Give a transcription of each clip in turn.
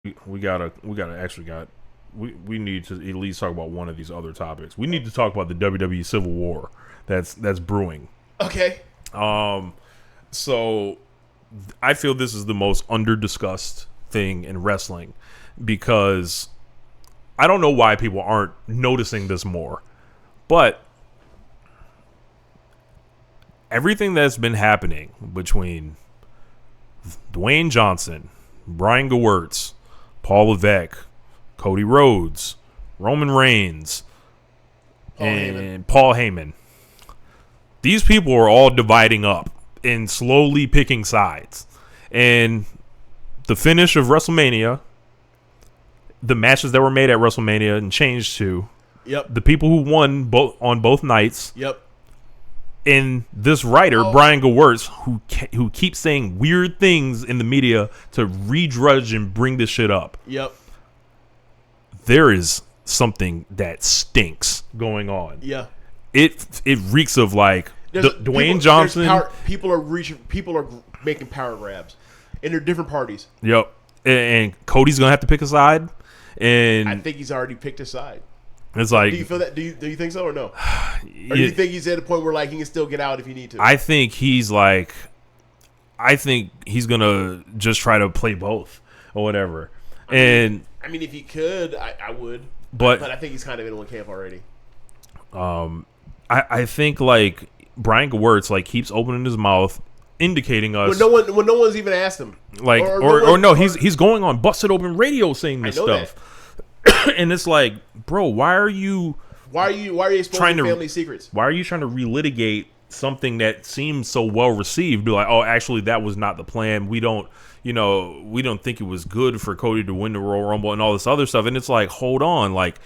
We need to at least talk about one of these other topics. We need to talk about the WWE Civil War that's brewing. Okay. Um, so I feel this is the most under-discussed thing in wrestling because I don't know why people aren't noticing this more, but everything that's been happening between Dwayne Johnson, Brian Gewirtz, Paul Levesque, Cody Rhodes, Roman Reigns, and Paul Heyman. These people are all dividing up and slowly picking sides. And the finish of WrestleMania, the matches that were made at WrestleMania and changed to, the people who won on both nights. And this writer, Brian Gewirtz, who keeps saying weird things in the media to redrudge and bring this shit up. There is something that stinks going on. It reeks of like Dwayne Johnson. People are making power grabs, and they're different parties. And Cody's gonna have to pick a side. And I think he's already picked a side. It's like, do you feel that? Do you think so or no? Or do you think he's at a point where like he can still get out if he need to? I think he's gonna just try to play both or whatever. I mean, if he could, I would. But I think he's kind of in one camp already. I think like Brian Gewirtz like keeps opening his mouth, indicating us when no one's even asked him. Like he's going on Busted Open Radio saying this stuff. And it's like, bro, why are you exposing family secrets? Why are you trying to relitigate something that seems so well received? Be like, oh, actually, that was not the plan. We don't think it was good for Cody to win the Royal Rumble and all this other stuff. And it's like, hold on, like,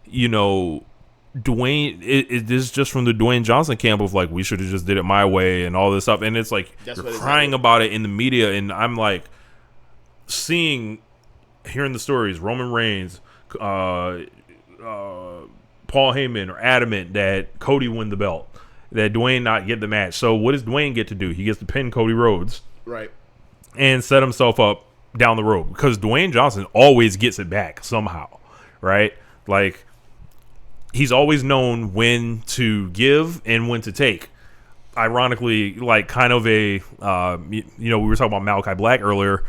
Dwayne, it is just from the Dwayne Johnson camp of like, we should have just did it my way and all this stuff. And it's like, you're crying about it in the media, and I'm like, hearing the stories, Roman Reigns, Paul Heyman are adamant that Cody win the belt, that Dwayne not get the match. So what does Dwayne get to do? He gets to pin Cody Rhodes, right, and set himself up down the road, because Dwayne Johnson always gets it back somehow, right? Like, he's always known when to give and when to take. Ironically, like kind of we were talking about Malachi Black earlier,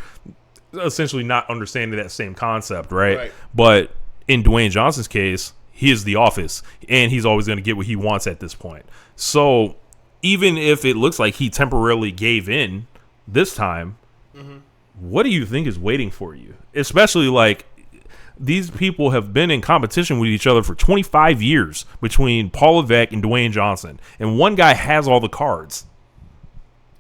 essentially not understanding that same concept, right? But in Dwayne Johnson's case, he is the office, and he's always going to get what he wants at this point. So even if it looks like he temporarily gave in this time, what do you think is waiting for you? Especially like, these people have been in competition with each other for 25 years between Paul Levesque and Dwayne Johnson, and one guy has all the cards,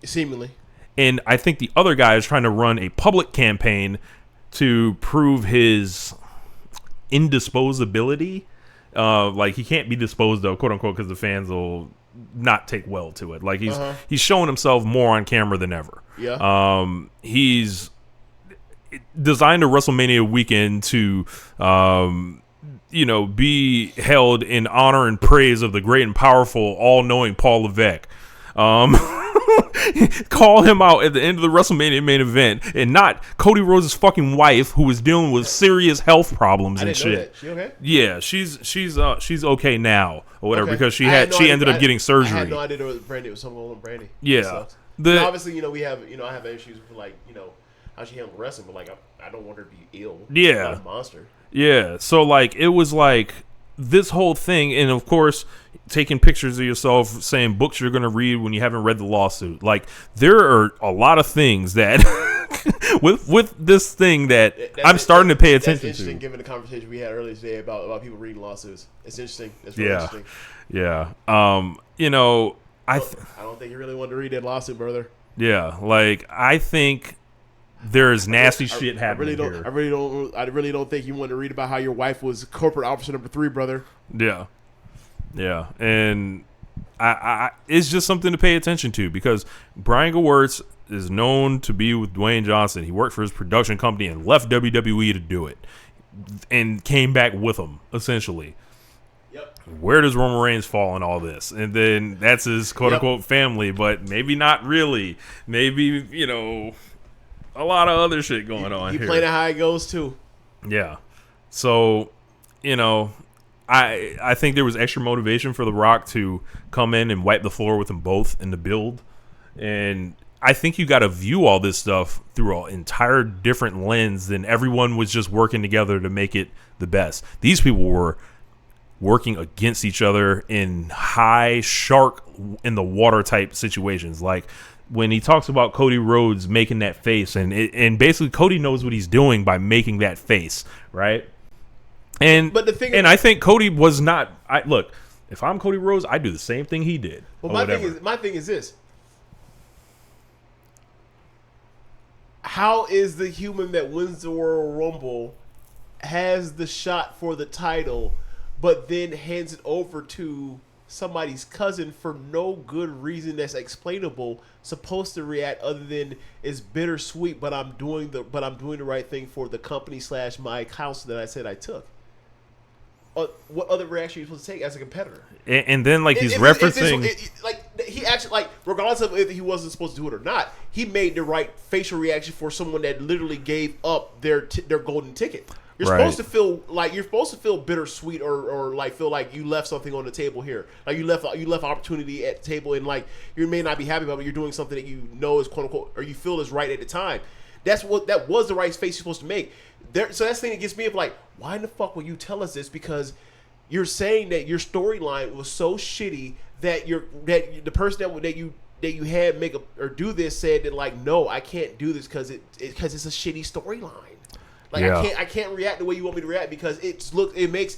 seemingly. And I think the other guy is trying to run a public campaign to prove his indisposability. Like, he can't be disposed of, quote unquote, because the fans will not take well to it. Like, he's showing himself more on camera than ever. He's designed a WrestleMania weekend to, be held in honor and praise of the great and powerful, all-knowing Paul Levesque. Call him out at the end of the WrestleMania main event, and not Cody Rhodes' fucking wife, who was dealing with serious health problems and shit. She okay? Yeah, she's okay now or whatever, because she ended up getting surgery. I had no idea there was Brandy. It was something with Brandy. Yeah, obviously, we have I have issues with like how she handled wrestling, but like I don't want her to be ill. Yeah, not a monster. Yeah, so like it was like this whole thing, and of course, taking pictures of yourself, saying books you're going to read when you haven't read the lawsuit. Like, there are a lot of things that with this thing that I'm starting to pay attention to. That's interesting, given the conversation we had earlier today about people reading lawsuits. It's interesting. It's really interesting. Yeah. I don't think you really want to read that lawsuit, brother. Yeah, like, I think there's nasty shit happening here. I really don't think you want to read about how your wife was corporate officer number 3, brother. Yeah, and I it's just something to pay attention to, because Brian Gewirtz is known to be with Dwayne Johnson. He worked for his production company and left WWE to do it, and came back with him, essentially. Where does Roman Reigns fall in all this? And then that's his quote-unquote family, but maybe not really. Maybe, a lot of other shit going on You here. playing it how it goes too. Yeah. So, you know, I think there was extra motivation for The Rock to come in and wipe the floor with them both in the build. And I think you got to view all this stuff through an entire different lens than everyone was just working together to make it the best. These people were working against each other in high shark in the water type situations. Like when he talks about Cody Rhodes making that face, and basically Cody knows what he's doing by making that face, right? And but the thing and I think Cody was not. Look, if I'm Cody Rhodes, I do the same thing he did. Well, my thing is this: how is the human that wins the Royal Rumble has the shot for the title, but then hands it over to somebody's cousin for no good reason that's explainable, supposed to react other than it's bittersweet, but I'm doing the right thing for the company / my house that I said I took. What other reaction are you supposed to take as a competitor? And then like he's referencing he actually, like, regardless of if he wasn't supposed to do it or not, he made the right facial reaction for someone that literally gave up their golden ticket. You're supposed to feel bittersweet or like feel like you left something on the table here. Like you left opportunity at the table, and like you may not be happy about it, but you're doing something that you know is quote unquote, or you feel is right at the time. That was the right face you're supposed to make. So that's the thing that gets me of like, why in the fuck will you tell us this? Because you're saying that your storyline was so shitty that the person that you had make or do this said that, like, no, I can't do this because it's a shitty storyline. Like, yeah. I can't react the way you want me to react because it makes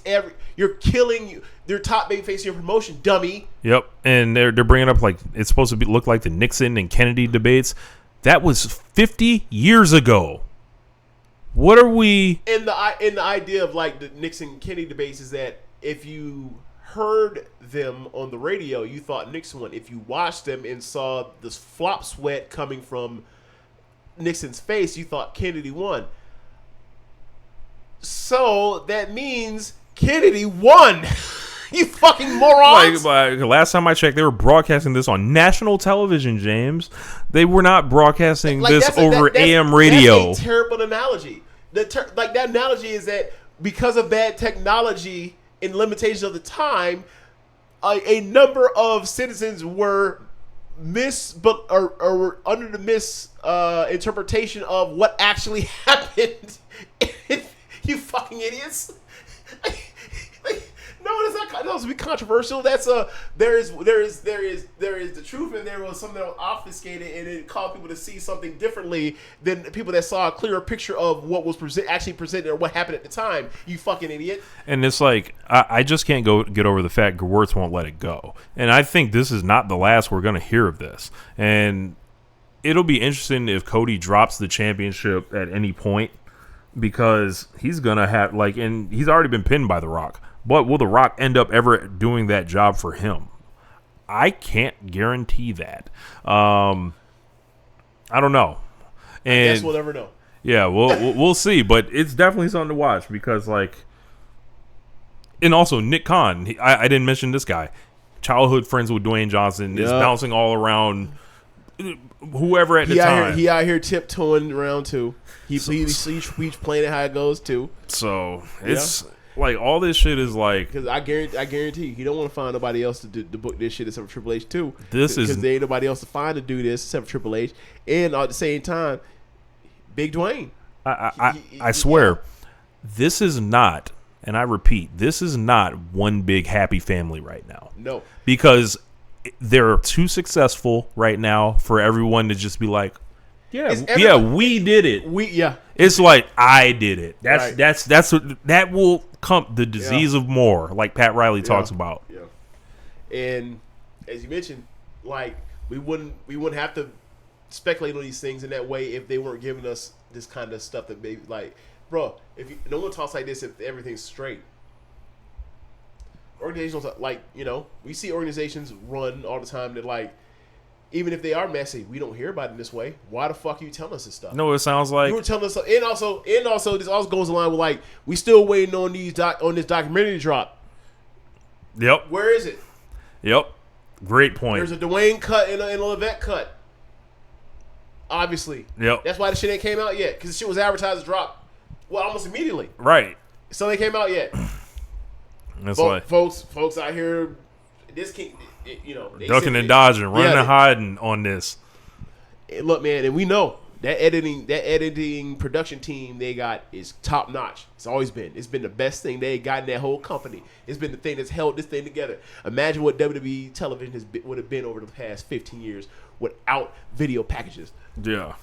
you're killing their top babyface in your promotion, dummy. Yep, and they're bringing up like it's supposed to look like the Nixon and Kennedy debates. That was 50 years ago. What are we? In the idea of like the Nixon Kennedy debates is that if you heard them on the radio, you thought Nixon won. If you watched them and saw this flop sweat coming from Nixon's face, you thought Kennedy won. So that means Kennedy won. You fucking morons. Like, last time I checked, they were broadcasting this on national television, James. They were not broadcasting this over AM radio. That's a terrible analogy. That analogy is that because of bad technology and limitations of the time, a number of citizens were were under the misinterpretation of what actually happened. You fucking idiots! No, that's not. That was be controversial. That's there is the truth, and there was something that was obfuscated, and it caused people to see something differently than people that saw a clearer picture of what was actually presented or what happened at the time. You fucking idiot! And it's like I just can't get over the fact Gewurz won't let it go, and I think this is not the last we're going to hear of this, and it'll be interesting if Cody drops the championship at any point. Because he's going to have, like, and he's already been pinned by The Rock. But will The Rock end up ever doing that job for him? I can't guarantee that. I don't know. And I guess we'll never know. Yeah, we'll see. But it's definitely something to watch because, like, and also Nick Khan. I didn't mention this guy. Childhood friends with Dwayne Johnson is bouncing all around whoever at the time. He out here tiptoeing around too. He's playing it how it goes too. So it's like all this shit is like because I guarantee you don't want to find nobody else to book this shit except for Triple H too. Because there ain't nobody else to find to do this except for Triple H, and at the same time, Big Dwayne. I swear, this is not, and I repeat, this is not one big happy family right now. No, because they're too successful right now for everyone to just be like, we did it. It's like I did it. That's what that will come the disease of more, like Pat Riley talks about. Yeah. And as you mentioned, like we wouldn't have to speculate on these things in that way if they weren't giving us this kind of stuff that maybe like, bro, no one talks like this if everything's straight. Organizations like, we see organizations run all the time that like, even if they are messy, we don't hear about it this way. Why the fuck are you telling us this stuff? No, it sounds like you were telling us, and also this also goes along with like we still waiting on this documentary to drop. Yep. Where is it? Yep. Great point. There's a Dwayne cut and a Levesque cut. obviously. Yep. That's why the shit ain't came out yet, because the shit was advertised to drop, well, almost immediately. Right. So they came out yet. That's why folks out here, this can't, they ducking and dodging, running and hiding on this. Look, man, and we know that editing production team they got is top notch. It's always been. It's been the best thing they got in that whole company. It's been the thing that's held this thing together. Imagine what WWE television would have been over the past 15 years without video packages. Yeah.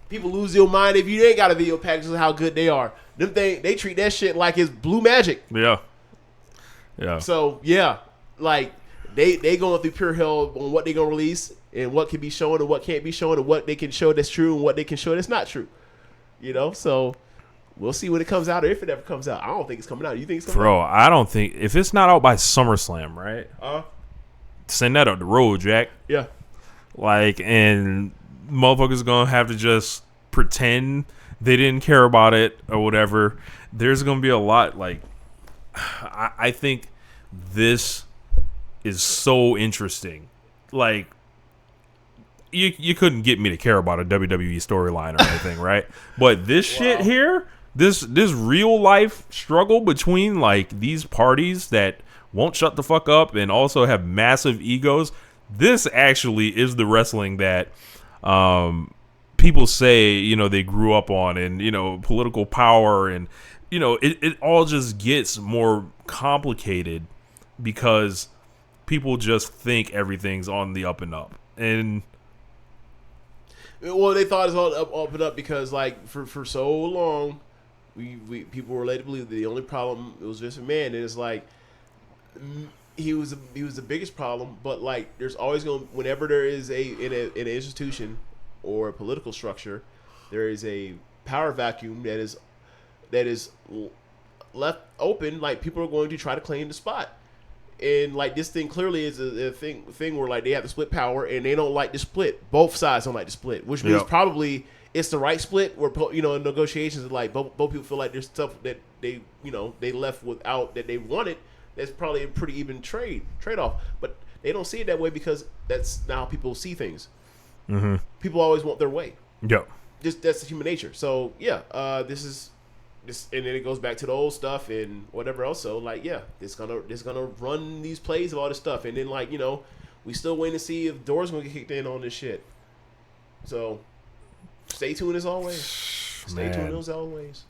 People lose their mind if you ain't got a video package of how good they are. They treat that shit like it's blue magic. Yeah. Yeah. So yeah, like they going through pure hell on what they gonna release and what can be shown and what can't be shown and what they can show that's true and what they can show that's not true. So we'll see when it comes out or if it ever comes out. I don't think it's coming out. You think it's coming out? Bro, I don't think if it's not out by SummerSlam, right? Send that up the road, Jack. Yeah. Like, and motherfuckers gonna have to just pretend they didn't care about it or whatever. There's gonna be a lot. Like, I think this is so interesting. Like, you couldn't get me to care about a WWE storyline or anything, right? But this shit here, this real life struggle between like these parties that won't shut the fuck up and also have massive egos. This actually is the wrestling that people say, they grew up on, and, political power, and, it all just gets more complicated because people just think everything's on the up and up. And well, they thought it's all up and up because like for so long we people were led to believe that the only problem was Vince McMahon, and it's like he was the biggest problem, but like there's always going, whenever there is in an institution or a political structure, there is a power vacuum that is left open. Like people are going to try to claim the spot, and like this thing clearly is a thing where like they have to split power, and they don't like the split. Both sides don't like the split, which means probably it's the right split. Where in negotiations, like both people feel like there's stuff that they left without that they wanted. That's probably a pretty even trade off, but they don't see it that way because that's not how people see things. Mm-hmm. People always want their way. Yep. That's human nature. So yeah, this is, and then it goes back to the old stuff and whatever else. So like yeah, it's gonna run these plays of all this stuff, and then like we still waiting to see if Door's gonna get kicked in on this shit. So stay tuned as always. Stay tuned as always.